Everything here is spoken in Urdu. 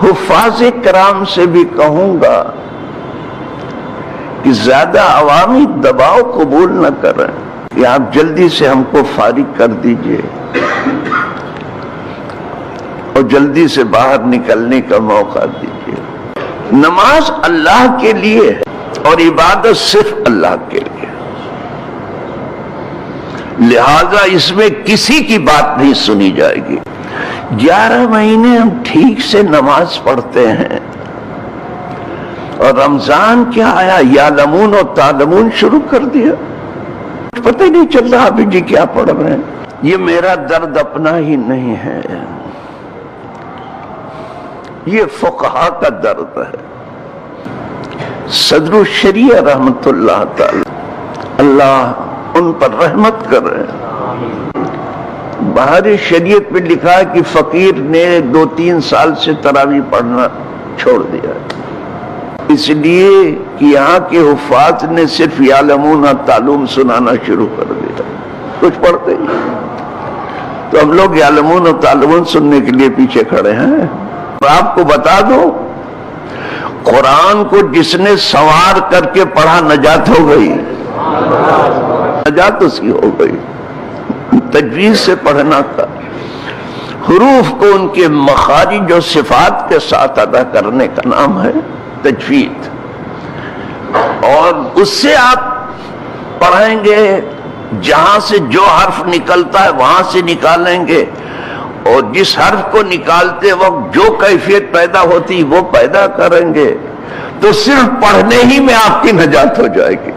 حفاظ کرام سے بھی کہوں گا کہ زیادہ عوامی دباؤ قبول نہ کریں کہ آپ جلدی سے ہم کو فارغ کر دیجئے اور جلدی سے باہر نکلنے کا موقع دیجئے۔ نماز اللہ کے لیے ہے اور عبادت صرف اللہ کے لیے، لہذا اس میں کسی کی بات نہیں سنی جائے گی۔ 11 مہینے ہم ٹھیک سے نماز پڑھتے ہیں اور رمضان کیا آیا، یعلمون و تعلمون شروع کر دیا، پتہ ہی نہیں چل رہا ابھی جی کیا پڑھ رہے ہیں۔ یہ میرا درد اپنا ہی نہیں ہے، یہ فقہا کا درد ہے۔ صدر الشریعہ رحمت اللہ تعالی، اللہ ان پر رحمت کر رہے ہیں، بہار شریعت میں لکھا ہے کہ فقیر نے 2-3 سال سے تراویح پڑھنا چھوڑ دیا ہے، اس لیے کہ یہاں کے حفاظ نے صرف یعلمون تعلم سنانا شروع کر دیا، کچھ پڑھتے ہی۔ تو ہم لوگ یعلمون و تعلمون سننے کے لیے پیچھے کھڑے ہیں۔ آپ کو بتا دو، قرآن کو جس نے سوار کر کے پڑھا نجات ہو گئی، نجات اس کی ہو گئی۔ تجوید سے پڑھنا کا، حروف کو ان کے مخارج و صفات کے ساتھ ادا کرنے کا نام ہے تجوید، اور اس سے آپ پڑھیں گے، جہاں سے جو حرف نکلتا ہے وہاں سے نکالیں گے، اور جس حرف کو نکالتے وقت جو کیفیت پیدا ہوتی وہ پیدا کریں گے، تو صرف پڑھنے ہی میں آپ کی نجات ہو جائے گی۔